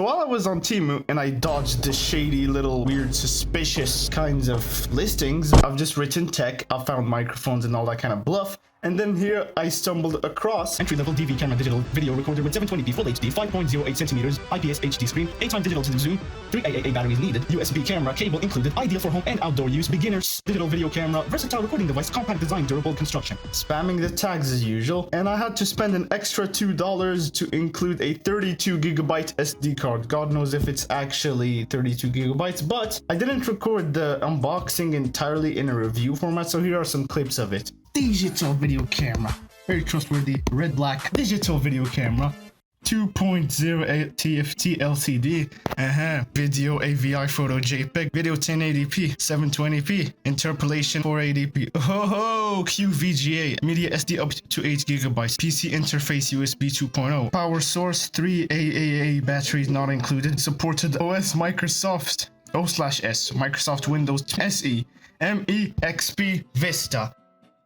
while I was on TEMU and I dodged the shady little weird suspicious kinds of listings, I've just written tech, I found microphones and all that kind of bluff. And then here I stumbled across entry-level DV camera digital video recorder with 720p Full HD, 5.08 centimeters, IPS HD screen, 8x digital to the zoom, 3 AAA batteries needed, USB camera, cable included, ideal for home and outdoor use, beginners, digital video camera, versatile recording device, compact design, durable construction. Spamming the tags as usual, and I had to spend an extra $2 to include a 32GB SD card. God knows if it's actually 32GB, but I didn't record the unboxing entirely in a review format, so here are some clips of it. Digital video camera, very trustworthy, red black digital video camera, 2.08 TFT LCD, video AVI photo JPEG, video 1080p, 720p, interpolation 480p, QVGA, media SD up to 8 gigabytes, PC interface USB 2.0, power source 3 AAA batteries not included, supported OS Microsoft O/S, Microsoft Windows SE, ME, XP, Vista.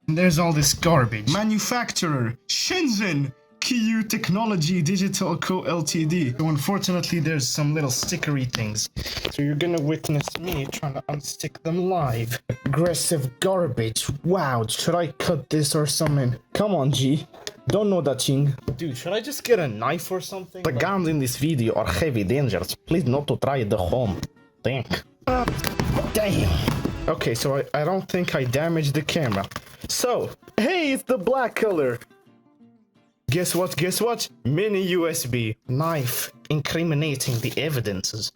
And there's all this garbage. Manufacturer, Shenzhen, KU Technology Digital Co. Ltd. So unfortunately, there's some little stickery things. So you're gonna witness me trying to unstick them live. Aggressive garbage. Wow, should I cut this or something? Come on, G. Don't know that thing. Dude, should I just get a knife or something? The guns in this video are heavy dangers. Please not to try it at home. Think. Damn. Okay, so I don't think I damaged the camera. So, hey, it's the black color. Guess what? Guess what? Mini USB. Knife. Incriminating the evidences.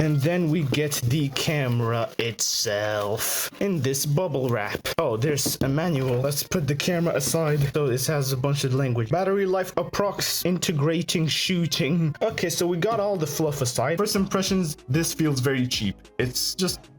And then we get the camera itself in this bubble wrap. Oh, there's a manual. Let's put the camera aside. So this has a bunch of language. Battery life approx, integrating shooting. Okay, so we got all the fluff aside. First impressions, this feels very cheap. It's just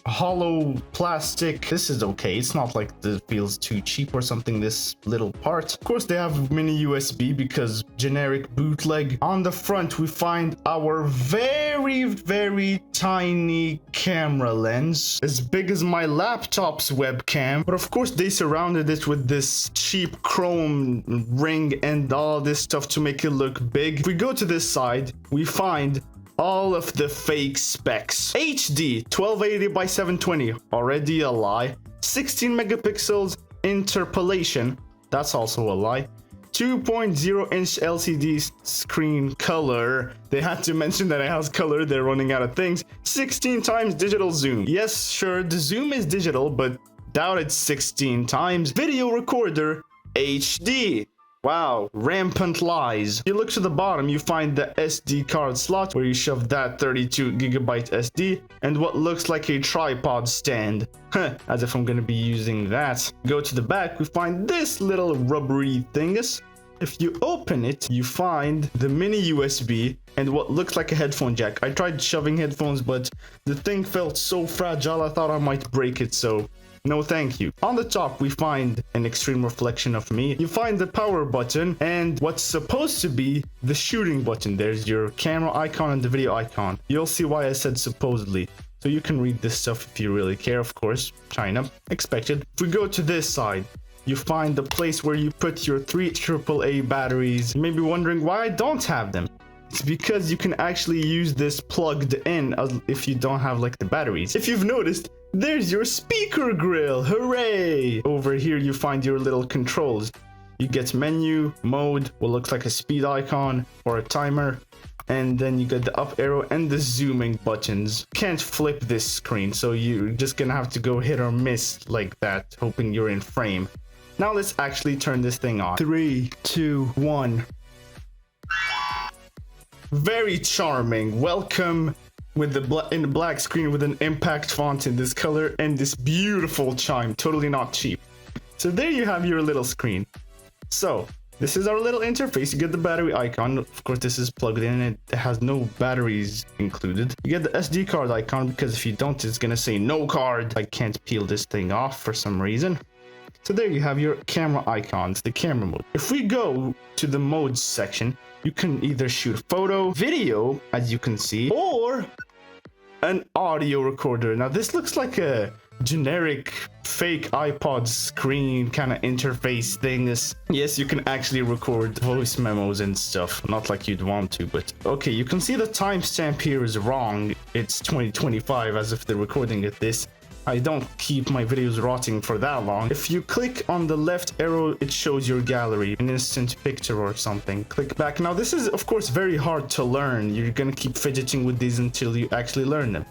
hollow plastic. This is okay. It's not like this feels too cheap or something, this little part. Of course, they have mini USB because generic bootleg. On the front, we find our very tiny camera lens, as big as my laptop's webcam. But of course, they surrounded it with this cheap chrome ring and all this stuff to make it look big. If we go to this side, we find all of the fake specs. HD 1280 by 720, already a lie. 16 megapixels interpolation, that's also a lie. 2.0-inch LCD screen color. They had to mention that it has color, they're running out of things. 16 times digital zoom. Yes, sure, the zoom is digital, but doubt it's 16 times. Video recorder HD. Wow, rampant lies. You look to the bottom, you find the SD card slot where you shove that 32GB SD and what looks like a tripod stand. As if I'm gonna be using that. Go to the back, we find this little rubbery thingus. If you open it, you find the mini USB and what looks like a headphone jack. I tried shoving headphones, but the thing felt so fragile I thought I might break it, so no thank you. On the top, we find an extreme reflection of me. You find the power button and what's supposed to be the shooting button. There's your camera icon and the video icon. You'll see why I said supposedly. So you can read this stuff if you really care, of course. China, expected. If we go to this side, you find the place where you put your 3 AAA batteries. You may be wondering why I don't have them. It's because you can actually use this plugged in if you don't have like the batteries. If you've noticed, there's your speaker grill. Hooray! Over here you find your little controls. You get menu, mode, what looks like a speed icon or a timer, and then you get the up arrow and the zooming buttons. Can't flip this screen, so you're just gonna have to go hit or miss like that, hoping you're in frame. Now let's actually turn this thing on. 3, 2, 1. Very charming. Welcome with the in the black screen with an impact font in this color and this beautiful chime. Totally not cheap. So there you have your little screen. So this is our little interface. You get the battery icon. Of course, this is plugged in and it has no batteries included. You get the SD card icon because if you don't, it's gonna say no card. I can't peel this thing off for some reason. So there you have your camera icons, the camera mode. If we go to the modes section, you can either shoot photo, video, as you can see, or an audio recorder. Now this looks like a generic fake iPod screen kind of interface thing is, yes, you can actually record voice memos and stuff, not like you'd want to, but okay, you can see the timestamp here is wrong. It's 2025 as if they're recording it this. I don't keep my videos rotting for that long. If you click on the left arrow, it shows your gallery, an instant picture or something. Click back. Now this is of course very hard to learn. You're gonna keep fidgeting with these until you actually learn them.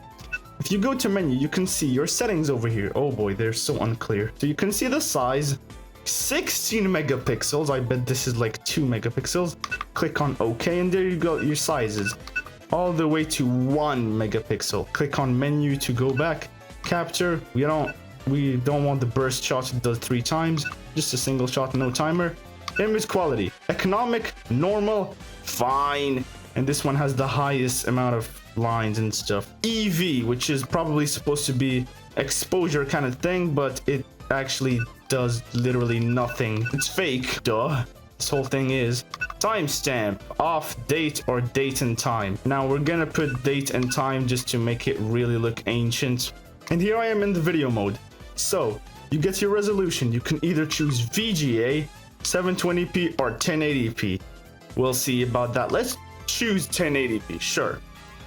If you go to menu, you can see your settings over here. Oh boy, they're so unclear. So you can see the size, 16 megapixels. I bet this is like 2 megapixels. Click on OK, and there you go, your sizes. All the way to 1 megapixel. Click on menu to go back. Capture, we don't want the burst shot that does 3 times. Just a single shot, no timer. Image quality, economic, normal, fine. And this one has the highest amount of lines and stuff. EV, which is probably supposed to be exposure kind of thing, but it actually does literally nothing. It's fake, duh. This whole thing is timestamp, off, date, or date and time. Now we're gonna put date and time just to make it really look ancient. And here I am in the video mode. So you get your resolution. You can either choose VGA, 720p, or 1080p. We'll see about that. Let's choose 1080p, sure.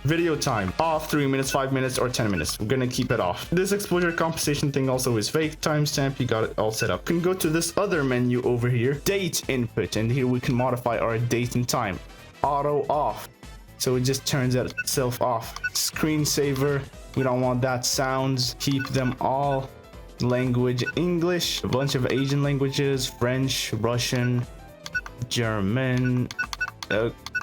Video time, off 3 minutes, 5 minutes, or 10 minutes. We're gonna keep it off. This exposure compensation thing also is fake. Timestamp, you got it all set up. You can go to this other menu over here, date input, and here we can modify our date and time. Auto off, so it just turns itself off. Screensaver, we don't want that. Sounds, keep them all. Language, English, a bunch of Asian languages, French, Russian, German,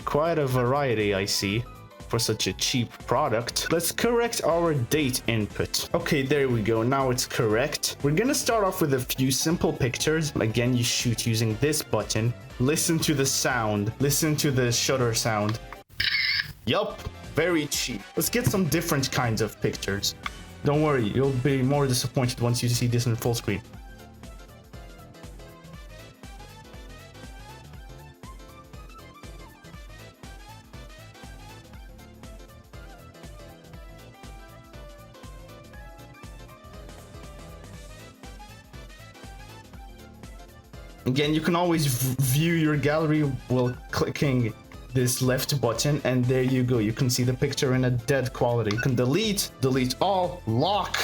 quite a variety I see for such a cheap product. Let's correct our date input. Okay, there we go. Now it's correct. We're gonna start off with a few simple pictures. Again, you shoot using this button. Listen to the sound. Listen to the shutter sound. Yup, very cheap. Let's get some different kinds of pictures. Don't worry, you'll be more disappointed once you see this in full screen. Again, you can always view your gallery while clicking this left button, and there you go. You can see the picture in a dead quality. You can delete all, lock,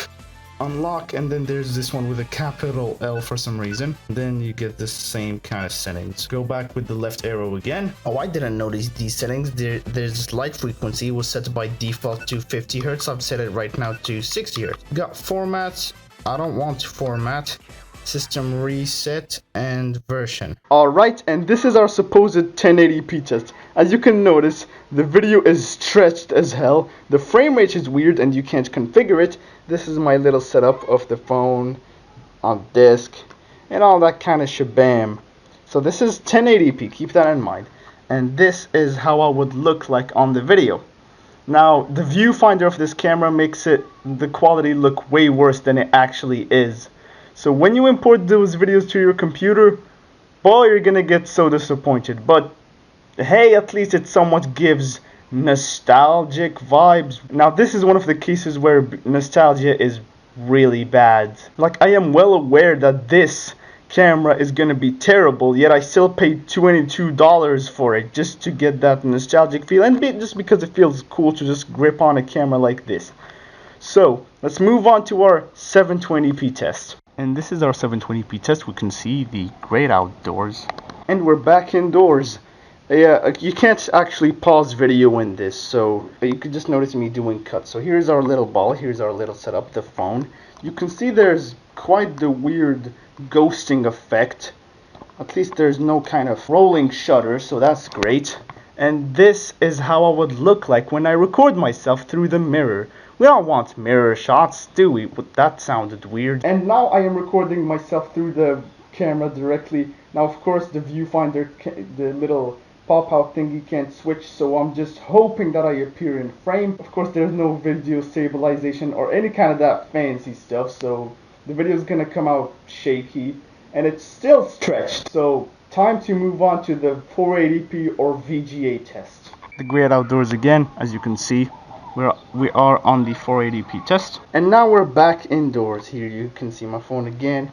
unlock, and then there's this one with a capital L for some reason. Then you get the same kind of settings. Go back with the left arrow again. Oh, I didn't notice these settings. There's light frequency was set by default to 50 hertz. I've set it right now to 60 hertz. Got formats. I don't want to format. System reset and version. Alright, and this is our supposed 1080p test. As you can notice, the video is stretched as hell. The frame rate is weird and you can't configure it. This is my little setup of the phone on disk and all that kind of shabam. So this is 1080p, keep that in mind. And this is how I would look like on the video. Now, the viewfinder of this camera makes the quality look way worse than it actually is. So when you import those videos to your computer, boy, you're gonna get so disappointed. But hey, at least it somewhat gives nostalgic vibes. Now this is one of the cases where nostalgia is really bad. Like, I am well aware that this camera is gonna be terrible, yet I still paid $22 for it just to get that nostalgic feel, and just because it feels cool to just grip on a camera like this. So let's move on to our 720p test. And this is our 720p test. We can see the great outdoors. And we're back indoors. Yeah, you can't actually pause video in this, so you could just notice me doing cuts. So here's our little ball, here's our little setup, the phone. You can see there's quite the weird ghosting effect. At least there's no kind of rolling shutter, so that's great. And this is how I would look like when I record myself through the mirror. We don't want mirror shots, do we? But that sounded weird. And now I am recording myself through the camera directly. Now, of course, the viewfinder, the little pop-out thingy can't switch, so I'm just hoping that I appear in frame. Of course, there's no video stabilization or any kind of that fancy stuff, so the video is gonna come out shaky, and it's still stretched. So, time to move on to the 480p or VGA test. The great outdoors again, as you can see. we are on the 480p test. And now we're back indoors. Here you can see my phone again.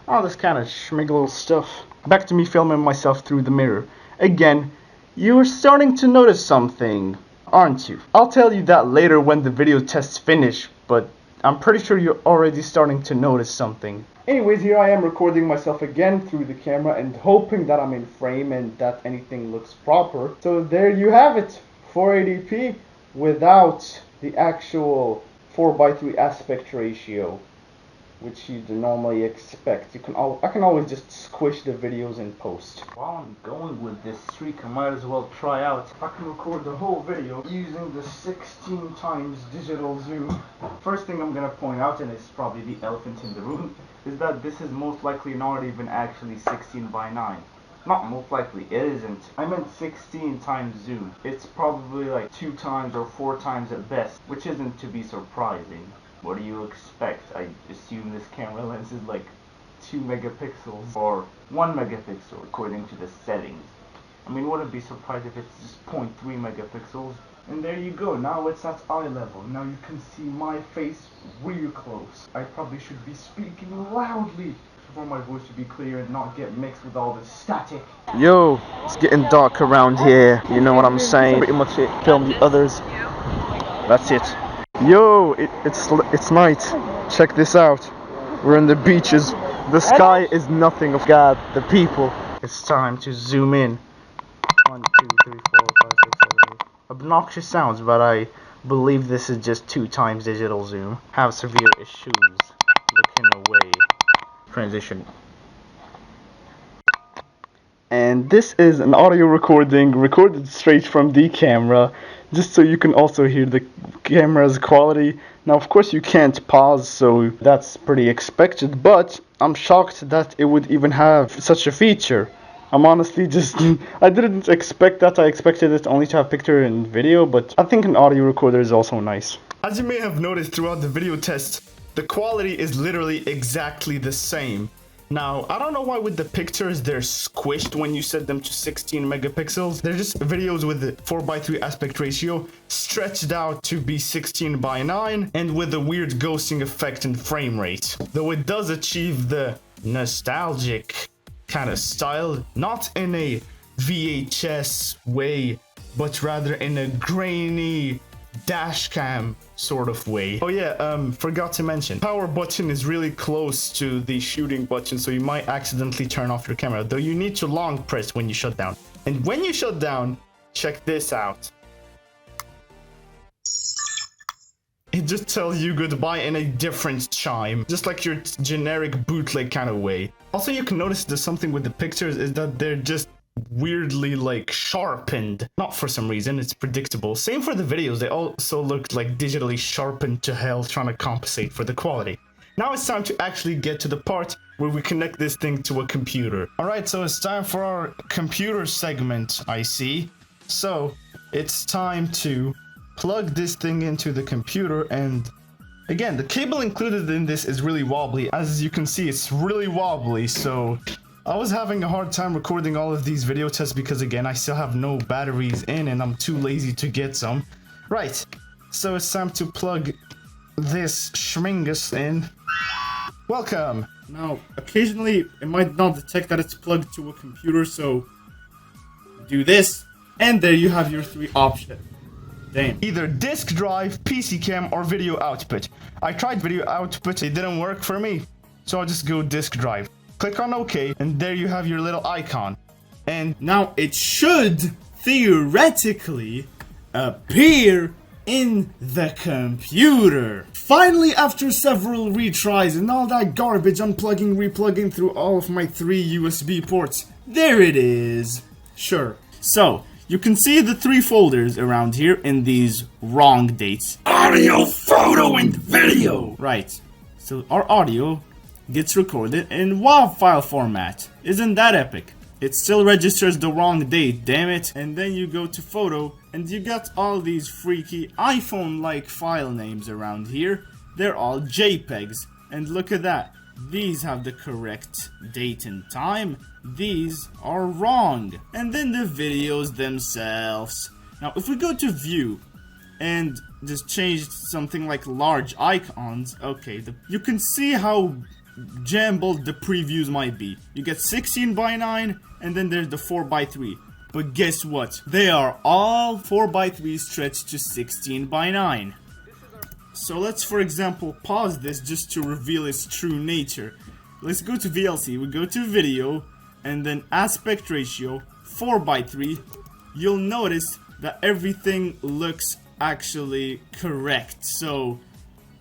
All this kind of schmiggle stuff. Back to me filming myself through the mirror. Again, you're starting to notice something, aren't you? I'll tell you that later when the video tests finish, but I'm pretty sure you're already starting to notice something. Anyways, here I am recording myself again through the camera and hoping that I'm in frame and that anything looks proper. So there you have it, 480p without the actual 4:3 aspect ratio, which you'd normally expect. I can always just squish the videos in post. While I'm going with this streak, I might as well try out if I can record the whole video using the 16 times digital zoom. First thing I'm gonna point out, and it's probably the elephant in the room, is that this is most likely not even actually 16:9. Not most likely, it isn't. I meant 16 times zoom. It's probably like 2 times or 4 times at best, which isn't to be surprising. What do you expect? I assume this camera lens is like 2 megapixels or 1 megapixel according to the settings. I mean, wouldn't be surprised if it's just 0.3 megapixels. And there you go, now it's at eye level. Now you can see my face real close. I probably should be speaking loudly for my voice to be clear and not get mixed with all this static. Yo, it's getting dark around here. You know what I'm saying? Pretty much it. Film the others. That's it. Yo, it's night. Check this out. We're in the beaches. The sky is nothing of God. The people. It's time to zoom in. 1, 2, 3, 4, 5, 6, 7, 8. Obnoxious sounds, but I believe this is just 2 times digital zoom. Have severe issues. Looking away. Transition. And this is an audio recording recorded straight from the camera, just so you can also hear the camera's quality. Now of course you can't pause, so that's pretty expected, but I'm shocked that it would even have such a feature. I'm honestly just I didn't expect that. I expected it only to have picture and video, but I think an audio recorder is also nice. As you may have noticed throughout the video test, the quality is literally exactly the same. Now, I don't know why with the pictures they're squished when you set them to 16 megapixels. They're just videos with the 4:3 aspect ratio stretched out to be 16:9 and with a weird ghosting effect and frame rate. Though it does achieve the nostalgic kind of style, not in a VHS way, but rather in a grainy dashcam sort of way. Oh yeah, forgot to mention, power button is really close to the shooting button, so you might accidentally turn off your camera, though you need to long press when you shut down. And when you shut down, check this out. It just tells you goodbye in a different chime, just like your generic bootleg kind of way. Also, you can notice there's something with the pictures is that they're just weirdly like sharpened. Not for some reason, it's predictable. Same for the videos, they also look like digitally sharpened to hell, trying to compensate for the quality. Now it's time to actually get to the part where we connect this thing to a computer. Alright, so it's time for our computer segment, I see. So it's time to plug this thing into the computer, and again, the cable included in this is really wobbly. As you can see, it's really wobbly, so I was having a hard time recording all of these video tests because again, I still have no batteries in and I'm too lazy to get some. Right, so it's time to plug this schmingus in. Welcome! Now, occasionally it might not detect that it's plugged to a computer, so do this, and there you have your 3 options. Damn. Either disk drive, PC cam, or video output. I tried video output, it didn't work for me, so I'll just go disk drive. Click on OK, and there you have your little icon. And now it should theoretically appear in the computer. Finally, after several retries and all that garbage, unplugging, replugging through all of my 3 USB ports, there it is. Sure. So, you can see the 3 folders around here in these wrong dates. Audio, photo, and video! Right. So our audio gets recorded in WAV file format. Isn't that epic? It still registers the wrong date, damn it. And then you go to photo and you got all these freaky iPhone-like file names around here. They're all JPEGs. And look at that. These have the correct date and time. These are wrong. And then the videos themselves. Now if we go to view, and just changed something like large icons, okay, you can see how jumbled the previews might be. You get 16:9, and then there's the 4:3. But guess what? They are all 4:3 stretched to 16:9. So let's, for example, pause this just to reveal its true nature. Let's go to VLC, we go to video, and then aspect ratio, 4:3. You'll notice that everything looks actually correct. So,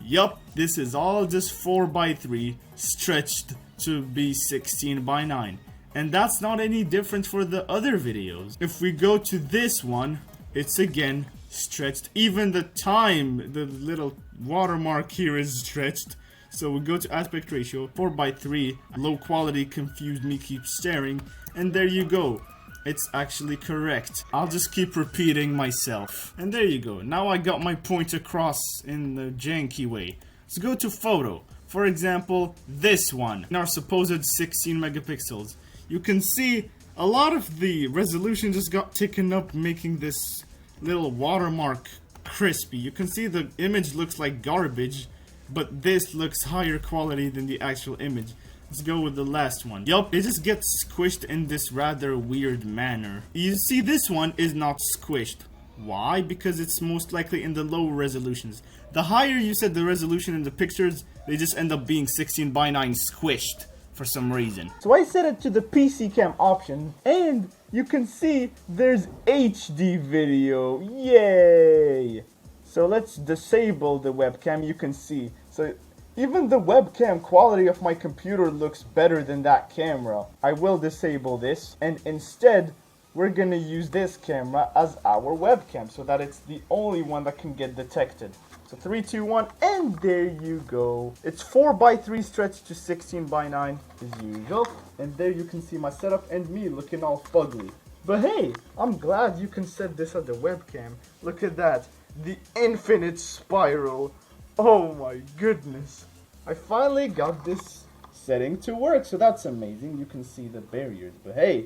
yup, this is all just 4:3 stretched to be 16:9. And that's not any different for the other videos. If we go to this one, it's again stretched. Even the time, the little watermark here is stretched. So we go to aspect ratio, 4:3, low quality confused me, keep staring, and there you go. It's actually correct. I'll just keep repeating myself. And there you go. Now I got my point across in the janky way. Let's go to photo. For example, this one, in our supposed 16 megapixels. You can see a lot of the resolution just got taken up, making this little watermark crispy. You can see the image looks like garbage, but this looks higher quality than the actual image. Let's go with the last one. Yup, it just gets squished in this rather weird manner. You see, this one is not squished. Why? Because it's most likely in the low resolutions. The higher you set the resolution in the pictures, they just end up being 16:9 squished for some reason. So I set it to the PC cam option, and you can see there's HD video. Yay! So let's disable the webcam. You can see. So even the webcam quality of my computer looks better than that camera. I will disable this, and instead we're gonna use this camera as our webcam so that it's the only one that can get detected. So 3, 2, 1, and there you go. It's 4:3 stretched to 16:9 as usual. And there you can see my setup and me looking all fugly. But hey, I'm glad you can set this as the webcam. Look at that. The infinite spiral. Oh my goodness. I finally got this setting to work, so that's amazing. You can see the barriers, but hey,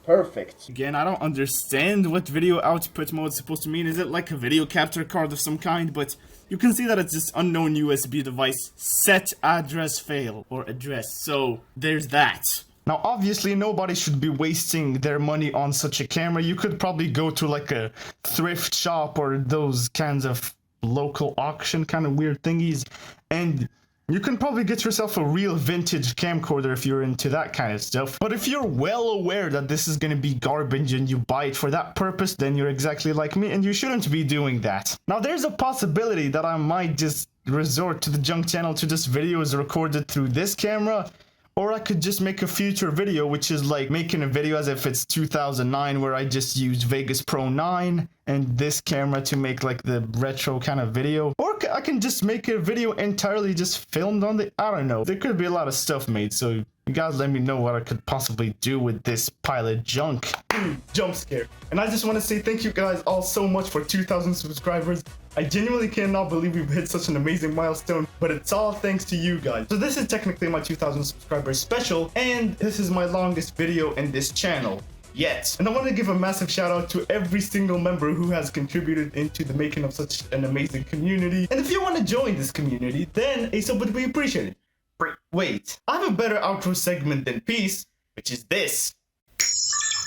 perfect. Again, I don't understand what video output mode is supposed to mean. Is it like a video capture card of some kind? But you can see that it's this unknown USB device, set address fail, or address. So there's that. Now, obviously, nobody should be wasting their money on such a camera. You could probably go to like a thrift shop or those kinds of local auction kind of weird thingies, and you can probably get yourself a real vintage camcorder if you're into that kind of stuff. But if you're well aware that this is going to be garbage and you buy it for that purpose, then you're exactly like me and you shouldn't be doing that. Now, there's a possibility that I might just resort to the junk channel to just videos recorded through this camera. Or I could just make a future video, which is like making a video as if it's 2009, where I just use Vegas Pro 9 and this camera to make like the retro kind of video. Or I can just make a video entirely just filmed on the, I don't know. There could be a lot of stuff made, so you guys let me know what I could possibly do with this pile of junk. Jump scare. And I just want to say thank you guys all so much for 2,000 subscribers. I genuinely cannot believe we've hit such an amazing milestone, but it's all thanks to you guys. So this is technically my 2,000 subscribers special, and this is my longest video in this channel yet. And I want to give a massive shout out to every single member who has contributed into the making of such an amazing community. And if you want to join this community, then a sub would be appreciated. Wait, I have a better outro segment than peace, which is this.